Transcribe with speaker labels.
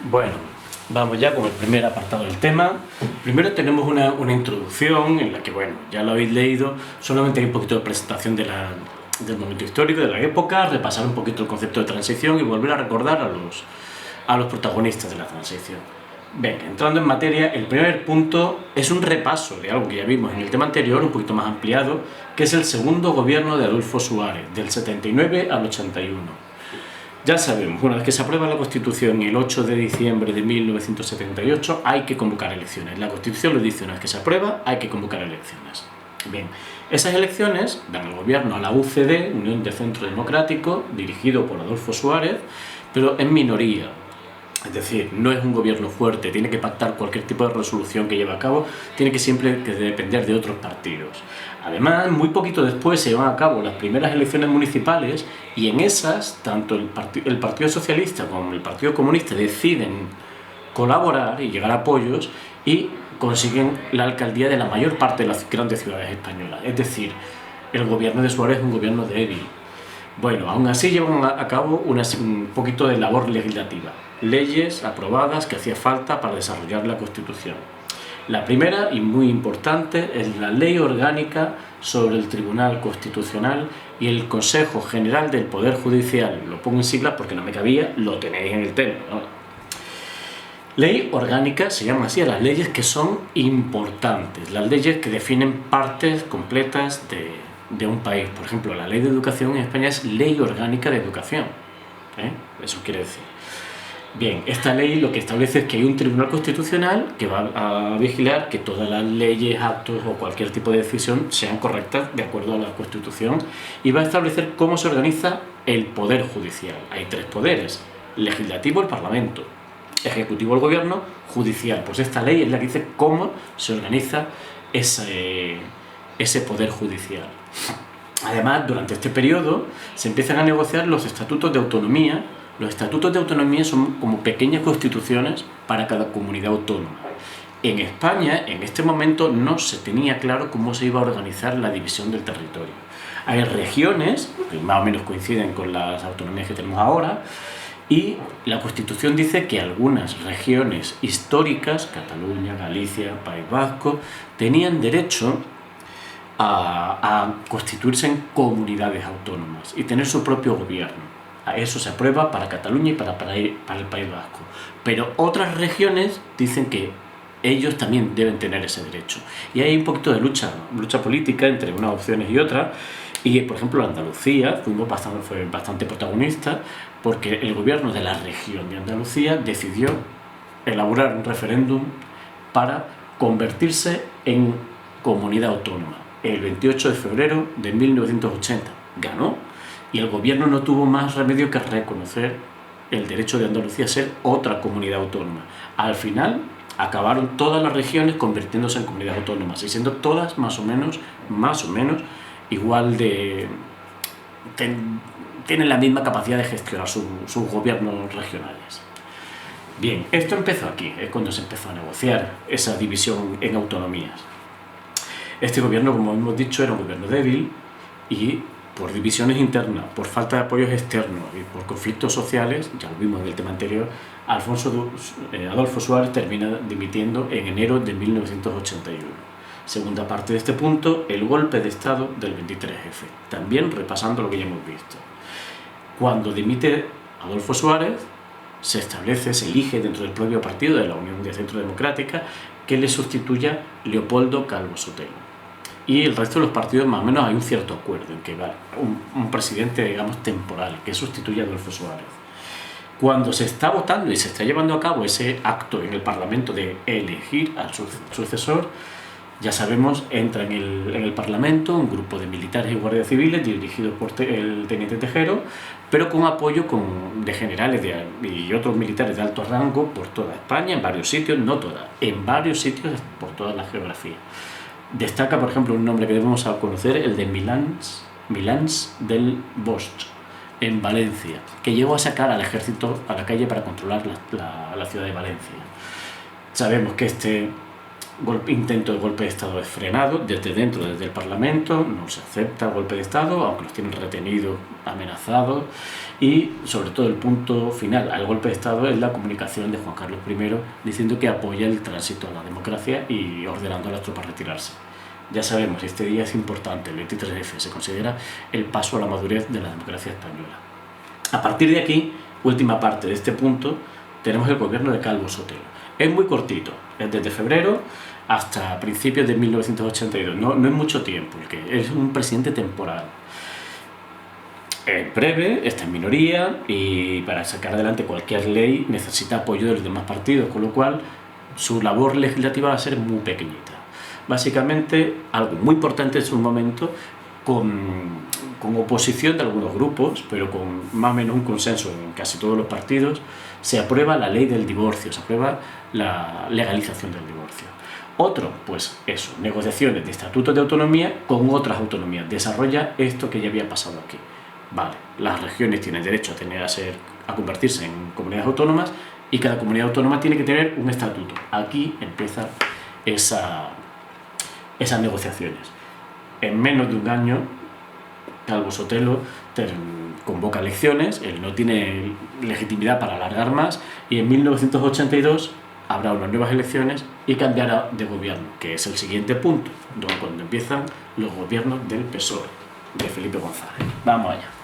Speaker 1: Bueno, vamos ya con el primer apartado del tema. Primero tenemos una introducción en la que, bueno, ya lo habéis leído, solamente hay un poquito de presentación del momento histórico, de la época, repasar un poquito el concepto de transición y volver a recordar a los protagonistas de la transición. Venga, entrando en materia, el primer punto es un repaso de algo que ya vimos en el tema anterior, un poquito más ampliado, que es el segundo gobierno de Adolfo Suárez, del 79 al 81. Ya sabemos, una vez que se aprueba la Constitución el 8 de diciembre de 1978, hay que convocar elecciones. La Constitución lo dice, una vez que se aprueba, hay que convocar elecciones. Bien, esas elecciones dan el gobierno a la UCD, Unión de Centro Democrático, dirigido por Adolfo Suárez, pero en minoría. Es decir, no es un gobierno fuerte, tiene que pactar cualquier tipo de resolución que lleve a cabo, tiene que siempre depender de otros partidos. Además, muy poquito después se llevan a cabo las primeras elecciones municipales y en esas, tanto el Partido Socialista como el Partido Comunista deciden colaborar y llegar a apoyos y consiguen la alcaldía de la mayor parte de las grandes ciudades españolas. Es decir, el gobierno de Suárez es un gobierno débil. Bueno, aún así llevan a cabo un poquito de labor legislativa, leyes aprobadas que hacía falta para desarrollar la Constitución. La primera, y muy importante, es la Ley Orgánica sobre el Tribunal Constitucional y el Consejo General del Poder Judicial. Lo pongo en siglas porque no me cabía, lo tenéis en el tema, ¿no? Ley orgánica se llama así a las leyes que son importantes, las leyes que definen partes completas de un país. Por ejemplo, la ley de educación en España es Ley Orgánica de Educación. Eso quiere decir. Bien, esta ley lo que establece es que hay un tribunal constitucional que va a vigilar que todas las leyes, actos o cualquier tipo de decisión sean correctas de acuerdo a la Constitución y va a establecer cómo se organiza el Poder Judicial. Hay tres poderes: legislativo, el Parlamento; ejecutivo, el Gobierno; judicial. Pues esta ley es la que dice cómo se organiza ese Poder Judicial. Además, durante este periodo se empiezan a negociar los estatutos de autonomía. Los estatutos de autonomía son como pequeñas constituciones para cada comunidad autónoma. En España, en este momento, no se tenía claro cómo se iba a organizar la división del territorio. Hay regiones que más o menos coinciden con las autonomías que tenemos ahora, y la Constitución dice que algunas regiones históricas, Cataluña, Galicia, País Vasco, tenían derecho a constituirse en comunidades autónomas y tener su propio gobierno. A eso se aprueba para Cataluña y para el País Vasco. Pero otras regiones dicen que ellos también deben tener ese derecho. Y hay un poquito de lucha política entre unas opciones y otras. Y, por ejemplo, Andalucía fue bastante protagonista porque el gobierno de la región de Andalucía decidió elaborar un referéndum para convertirse en comunidad autónoma. El 28 de febrero de 1980 ganó. Y el gobierno no tuvo más remedio que reconocer el derecho de Andalucía a ser otra comunidad autónoma. Al final acabaron todas las regiones convirtiéndose en comunidades autónomas y siendo todas más o menos igual tienen la misma capacidad de gestionar sus gobiernos regionales. Bien, esto empezó aquí, es cuando se empezó a negociar esa división en autonomías. Este gobierno, como hemos dicho, era un gobierno débil y por divisiones internas, por falta de apoyos externos y por conflictos sociales, ya lo vimos en el tema anterior, Adolfo Suárez termina dimitiendo en enero de 1981. Segunda parte de este punto, el golpe de Estado del 23F, también repasando lo que ya hemos visto. Cuando dimite Adolfo Suárez, se elige dentro del propio partido de la Unión de Centro Democrática que le sustituya Leopoldo Calvo Sotelo. Y el resto de los partidos más o menos hay un cierto acuerdo en que va un presidente, digamos, temporal, que sustituye a Adolfo Suárez. Cuando se está votando y se está llevando a cabo ese acto en el Parlamento de elegir al sucesor, ya sabemos, entra en el Parlamento un grupo de militares y guardias civiles dirigidos por el teniente Tejero, pero con apoyo de generales y otros militares de alto rango por toda España, en varios sitios, no todas, en varios sitios por toda la geografía. Destaca, por ejemplo, un nombre que debemos conocer, el de Milans del Bosch, en Valencia, que llegó a sacar al ejército a la calle para controlar la ciudad de Valencia. Sabemos que este intento de golpe de Estado es frenado desde dentro, desde el Parlamento, no se acepta el golpe de Estado, aunque los tienen retenidos, amenazados, y sobre todo el punto final al golpe de Estado es la comunicación de Juan Carlos I diciendo que apoya el tránsito a la democracia y ordenando a las tropas retirarse. Ya sabemos, este día es importante, el 23F, se considera el paso a la madurez de la democracia española. A partir de aquí, última parte de este punto, tenemos el gobierno de Calvo Sotelo. Es muy cortito, es desde febrero hasta principios de 1982, no es mucho tiempo, porque es un presidente temporal. Es breve, está en minoría y para sacar adelante cualquier ley necesita apoyo de los demás partidos, con lo cual su labor legislativa va a ser muy pequeñita. Básicamente, algo muy importante en su momento, con oposición de algunos grupos, pero con más o menos un consenso en casi todos los partidos, se aprueba la ley del divorcio, se aprueba la legalización del divorcio. Otro, pues eso, negociaciones de estatutos de autonomía con otras autonomías, desarrolla esto que ya había pasado aquí. Vale, las regiones tienen derecho a convertirse en comunidades autónomas y cada comunidad autónoma tiene que tener un estatuto. Aquí empiezan esas negociaciones. En menos de un año, Calvo Sotelo convoca elecciones, él no tiene legitimidad para alargar más, y en 1982 habrá unas nuevas elecciones y cambiará de gobierno, que es el siguiente punto, cuando empiezan los gobiernos del PSOE, de Felipe González. Vamos allá.